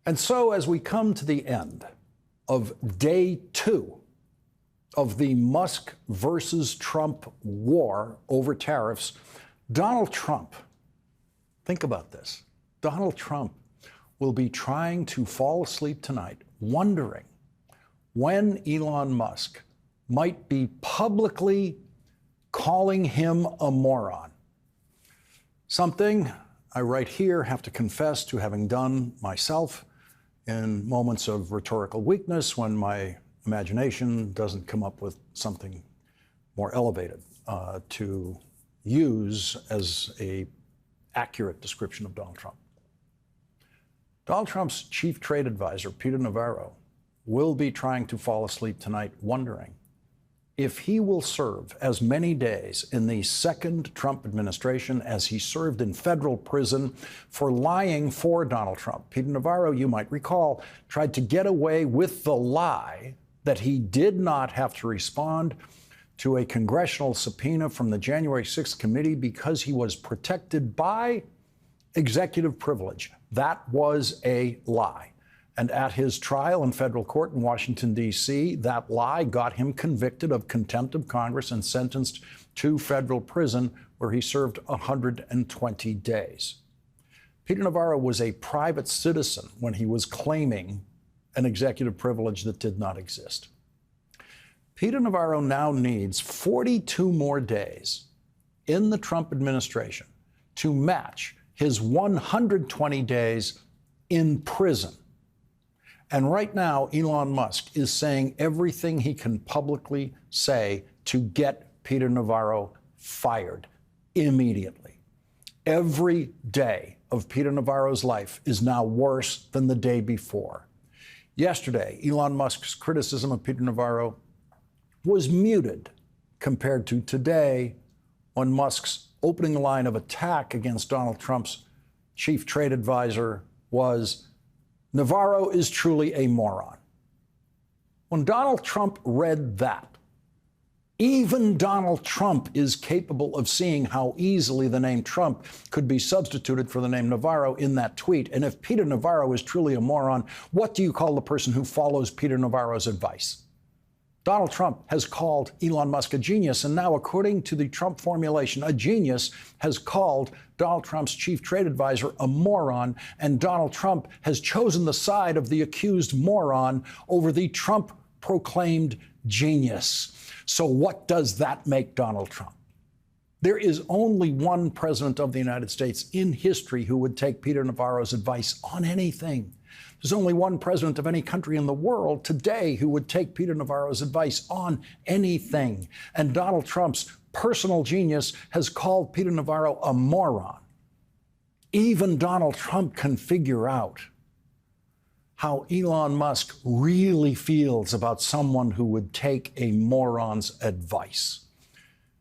And so, as we come to the end of day 2 of the Musk versus Trump war over tariffs, Donald Trump, think about this, Donald Trump will be trying to fall asleep tonight, wondering when Elon Musk might be publicly calling him a moron. Something I right here have to confess to having done myself in moments of rhetorical weakness when my imagination doesn't come up with something more elevated to use as an accurate description of Donald Trump. Donald Trump's chief trade advisor, Peter Navarro, will be trying to fall asleep tonight wondering if he will serve as many days in the second Trump administration as he served in federal prison for lying for Donald Trump. Peter Navarro, you might recall, tried to get away with the lie that he did not have to respond to a congressional subpoena from the January 6th committee because he was protected by executive privilege. That was a lie. And at his trial in federal court in Washington, D.C., that lie got him convicted of contempt of Congress and sentenced to federal prison, where he served 120 days. Peter Navarro was a private citizen when he was claiming an executive privilege that did not exist. Peter Navarro now needs 42 more days in the Trump administration to match his 120 days in prison. And right now, Elon Musk is saying everything he can publicly say to get Peter Navarro fired immediately. Every day of Peter Navarro's life is now worse than the day before. Yesterday, Elon Musk's criticism of Peter Navarro was muted compared to today, when Musk's opening line of attack against Donald Trump's chief trade advisor was, "Navarro is truly a moron." When Donald Trump read that, even Donald Trump is capable of seeing how easily the name Trump could be substituted for the name Navarro in that tweet. And if Peter Navarro is truly a moron, what do you call the person who follows Peter Navarro's advice? Donald Trump has called Elon Musk a genius, and now, according to the Trump formulation, a genius has called Donald Trump's chief trade advisor a moron, and Donald Trump has chosen the side of the accused moron over the Trump-proclaimed genius. So what does that make Donald Trump? There is only one president of the United States in history who would take Peter Navarro's advice on anything. There's only one president of any country in the world today who would take Peter Navarro's advice on anything. And Donald Trump's personal genius has called Peter Navarro a moron. Even Donald Trump can figure out how Elon Musk really feels about someone who would take a moron's advice.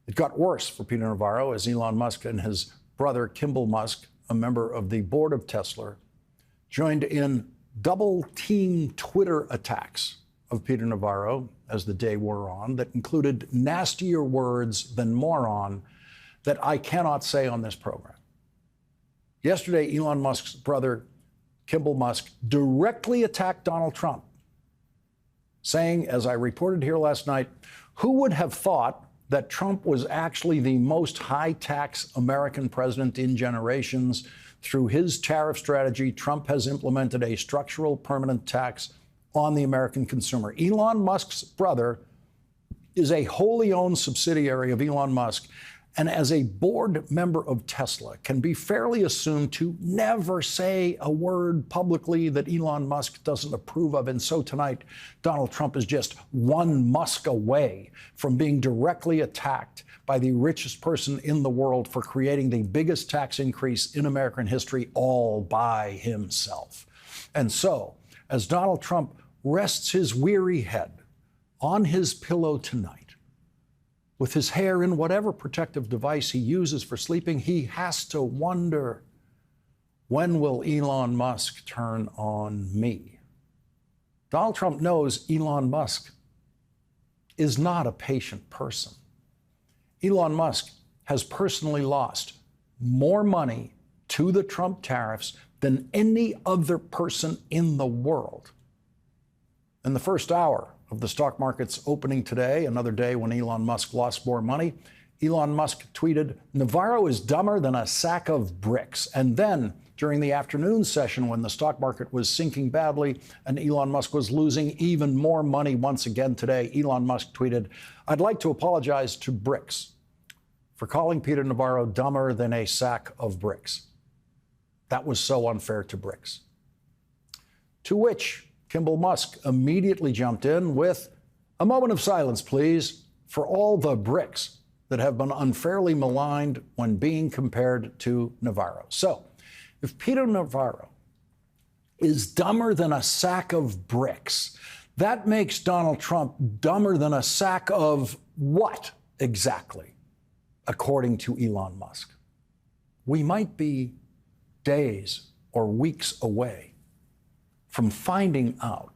It got worse for Peter Navarro as Elon Musk and his brother Kimball Musk, a member of the board of Tesla, joined in double-team Twitter attacks of Peter Navarro as the day wore on that included nastier words than moron that I cannot say on this program. Yesterday, Elon Musk's brother, Kimball Musk, directly attacked Donald Trump, saying, as I reported here last night, who would have thought that Trump was actually the most high-tax American president in generations? Through his tariff strategy, Trump has implemented a structural permanent tax on the American consumer. Elon Musk's brother is a wholly owned subsidiary of Elon Musk, and as a board member of Tesla, can be fairly assumed to never say a word publicly that Elon Musk doesn't approve of. And so tonight, Donald Trump is just one Musk away from being directly attacked by the richest person in the world for creating the biggest tax increase in American history all by himself. And so, as Donald Trump rests his weary head on his pillow tonight, with his hair in whatever protective device he uses for sleeping, he has to wonder, when will Elon Musk turn on me? Donald Trump knows Elon Musk is not a patient person. Elon Musk has personally lost more money to the Trump tariffs than any other person in the world. In the first hour of the stock market's opening today, another day when Elon Musk lost more money, Elon Musk tweeted, "Navarro is dumber than a sack of bricks." And then, during the afternoon session when the stock market was sinking badly and Elon Musk was losing even more money once again today, Elon Musk tweeted, "I'd like to apologize to Bricks for calling Peter Navarro dumber than a sack of bricks. That was so unfair to Bricks." To which Kimball Musk immediately jumped in with, "A moment of silence, please, for all the bricks that have been unfairly maligned when being compared to Navarro." So, if Peter Navarro is dumber than a sack of bricks, that makes Donald Trump dumber than a sack of what exactly, according to Elon Musk? We might be days or weeks away from finding out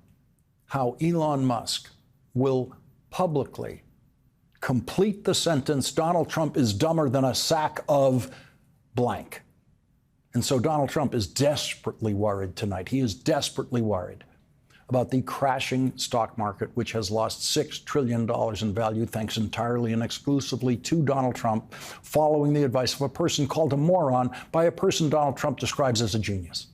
how Elon Musk will publicly complete the sentence, "Donald Trump is dumber than a sack of blank." And so Donald Trump is desperately worried tonight. He is desperately worried about the crashing stock market, which has lost $6 trillion in value, thanks entirely and exclusively to Donald Trump, following the advice of a person called a moron by a person Donald Trump describes as a genius.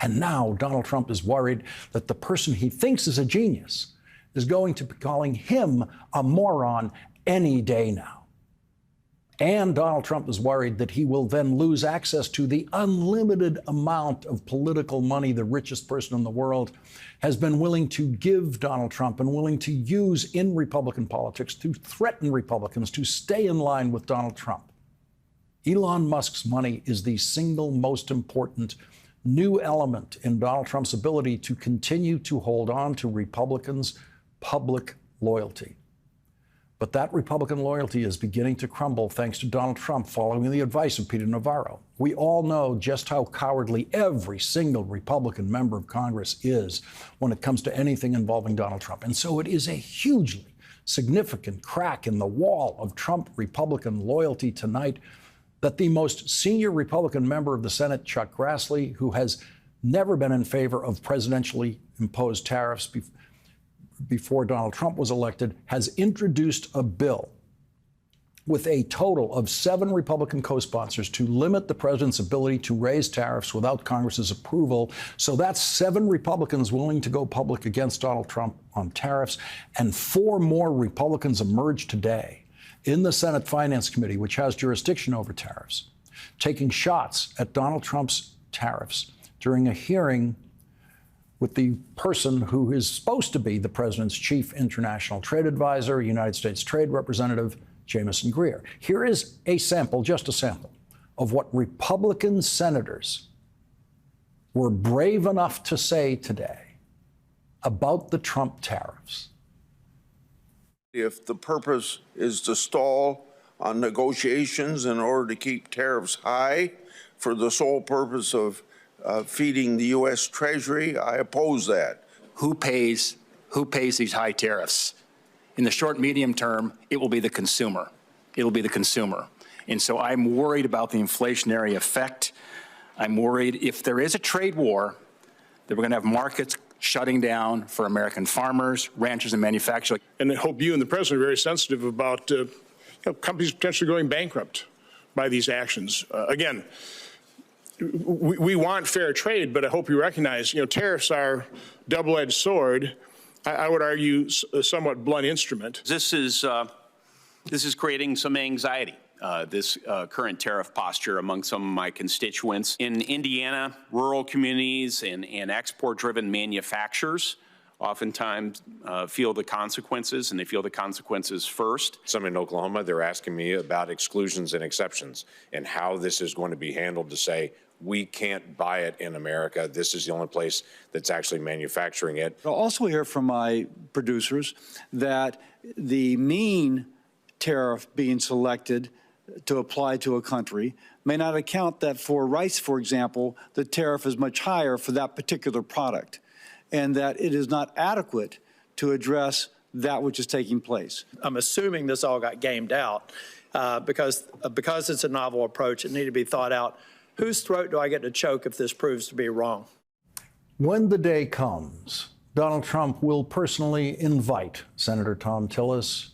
And now Donald Trump is worried that the person he thinks is a genius is going to be calling him a moron any day now. And Donald Trump is worried that he will then lose access to the unlimited amount of political money the richest person in the world has been willing to give Donald Trump and willing to use in Republican politics to threaten Republicans to stay in line with Donald Trump. Elon Musk's money is the single most important new element in Donald Trump's ability to continue to hold on to Republicans' public loyalty. But that Republican loyalty is beginning to crumble thanks to Donald Trump following the advice of Peter Navarro. We all know just how cowardly every single Republican member of Congress is when it comes to anything involving Donald Trump. And so it is a hugely significant crack in the wall of Trump Republican loyalty tonight that the most senior Republican member of the Senate, Chuck Grassley, who has never been in favor of presidentially imposed tariffs before Donald Trump was elected, has introduced a bill with a total of 7 Republican co-sponsors to limit the president's ability to raise tariffs without Congress's approval. So that's 7 Republicans willing to go public against Donald Trump on tariffs, and 4 more Republicans emerged today in the Senate Finance Committee, which has jurisdiction over tariffs, taking shots at Donald Trump's tariffs during a hearing with the person who is supposed to be the president's chief international trade advisor, United States Trade Representative Jamieson Greer. Here is a sample, just a sample, of what Republican senators were brave enough to say today about the Trump tariffs. If the purpose is to stall on negotiations in order to keep tariffs high for the sole purpose of feeding the U.S. Treasury, I oppose that. Who pays these high tariffs? In the short, medium term, it will be the consumer. It will be the consumer. And so I'm worried about the inflationary effect. I'm worried if there is a trade war, that we're going to have markets shutting down for American farmers, ranchers, and manufacturers. And I hope you and the president are very sensitive about companies potentially going bankrupt by these actions. Again, we want fair trade, but I hope you recognize, tariffs are a double-edged sword. I would argue a somewhat blunt instrument. This is creating some anxiety, this current tariff posture among some of my constituents. In Indiana, rural communities and export-driven manufacturers oftentimes feel the consequences, and they feel the consequences first. Some in Oklahoma, they're asking me about exclusions and exceptions and how this is going to be handled to say, we can't buy it in America. This is the only place that's actually manufacturing it. I'll also hear from my producers that the mean tariff being selected to apply to a country may not account that for rice, for example, the tariff is much higher for that particular product, and that it is not adequate to address that which is taking place. I'm assuming this all got gamed out because it's a novel approach. It needed to be thought out Whose throat do I get to choke if this proves to be wrong? When the day comes, Donald Trump will personally invite Senator Thom Tillis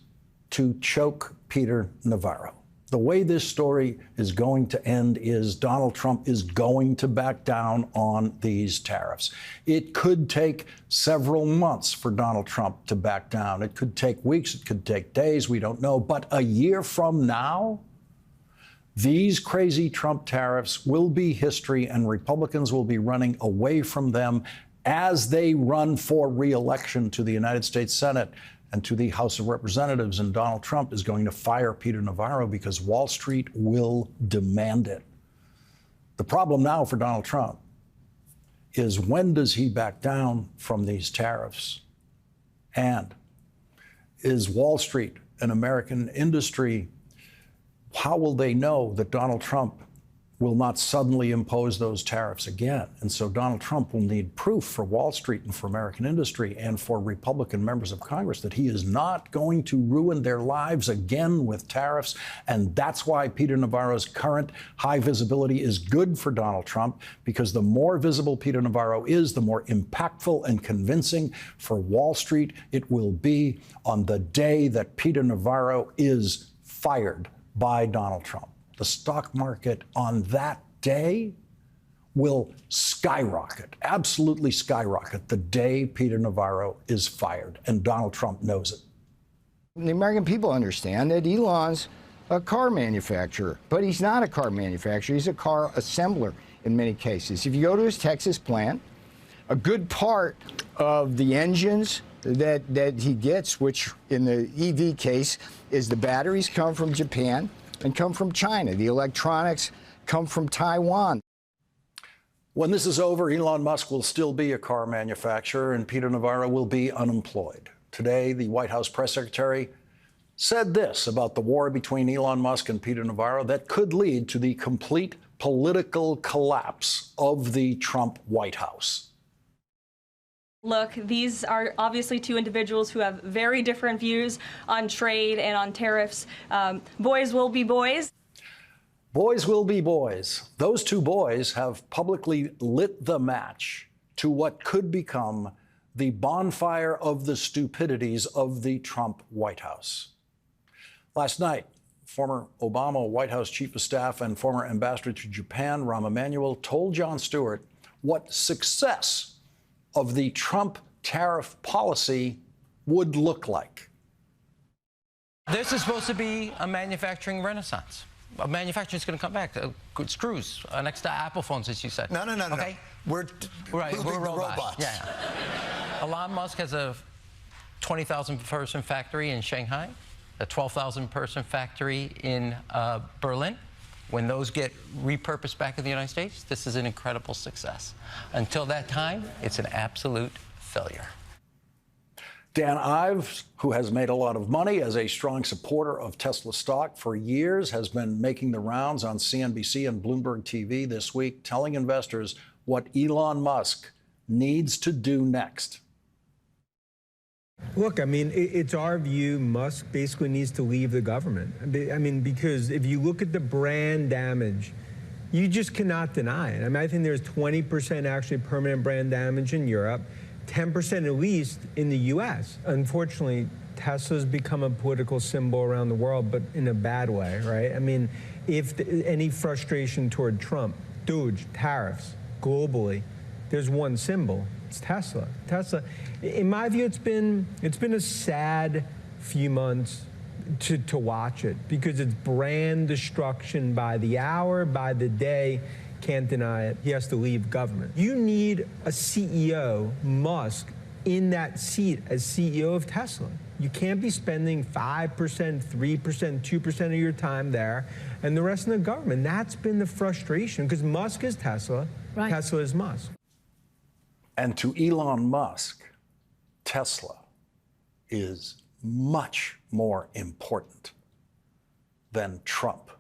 to choke Peter Navarro. The way this story is going to end is Donald Trump is going to back down on these tariffs. It could take several months for Donald Trump to back down. It could take weeks, it could take days, we don't know. But a year from now, these crazy Trump tariffs will be history, and Republicans will be running away from them as they run for re-election to the United States Senate and to the House of Representatives. And Donald Trump is going to fire Peter Navarro because Wall Street will demand it. The problem now for Donald Trump is, when does he back down from these tariffs? And is Wall Street and American industry, how will they know that Donald Trump will not suddenly impose those tariffs again? And so Donald Trump will need proof for Wall Street and for American industry and for Republican members of Congress that he is not going to ruin their lives again with tariffs. And that's why Peter Navarro's current high visibility is good for Donald Trump, because the more visible Peter Navarro is, the more impactful and convincing for Wall Street it will be on the day that Peter Navarro is fired by Donald Trump. The stock market on that day will skyrocket, absolutely skyrocket, the day Peter Navarro is fired, and Donald Trump knows it. The American people understand that Elon's a car manufacturer, but he's not a car manufacturer. He's a car assembler in many cases. If you go to his Texas plant, a good part of the engines that he gets, which in the EV case is the batteries, come from Japan and come from China. The electronics come from Taiwan. When this is over, Elon Musk will still be a car manufacturer and Peter Navarro will be unemployed. Today, the White House press secretary said this about the war between Elon Musk and Peter Navarro that could lead to the complete political collapse of the Trump White House. Look, these are obviously two individuals who have very different views on trade and on tariffs. Boys will be boys. Boys will be boys. Those two boys have publicly lit the match to what could become the bonfire of the stupidities of the Trump White House. Last night, former Obama White House chief of staff and former ambassador to Japan, Rahm Emanuel, told Jon Stewart what success of the Trump tariff policy would look like. This is supposed to be a manufacturing renaissance. Manufacturing is going to come back. Good screws next to Apple phones, as you said. No. Okay? We're robots. Yeah. Elon Musk has a 20,000 person factory in Shanghai, a 12,000 person factory in Berlin. When those get repurposed back in the United States, this is an incredible success. Until that time, it's an absolute failure. Dan Ives, who has made a lot of money as a strong supporter of Tesla stock for years, has been making the rounds on CNBC and Bloomberg TV this week, telling investors what Elon Musk needs to do next. Look, I mean, it's our view Musk basically needs to leave the government. I mean, because if you look at the brand damage, you just cannot deny it. I mean, I think there's 20% actually permanent brand damage in Europe, 10% at least in the U.S. Unfortunately, Tesla's become a political symbol around the world, but in a bad way, right? I mean, if any frustration toward Trump, DOGE, tariffs, globally, there's one symbol. It's Tesla. Tesla, in my view, it's been a sad few months to watch it, because it's brand destruction by the hour, by the day. Can't deny it. He has to leave government. You need a CEO, Musk, in that seat as CEO of Tesla. You can't be spending 5%, 3%, 2% of your time there and the rest of the government. That's been the frustration, because Musk is Tesla, right. Tesla is Musk. And to Elon Musk, Tesla is much more important than Trump.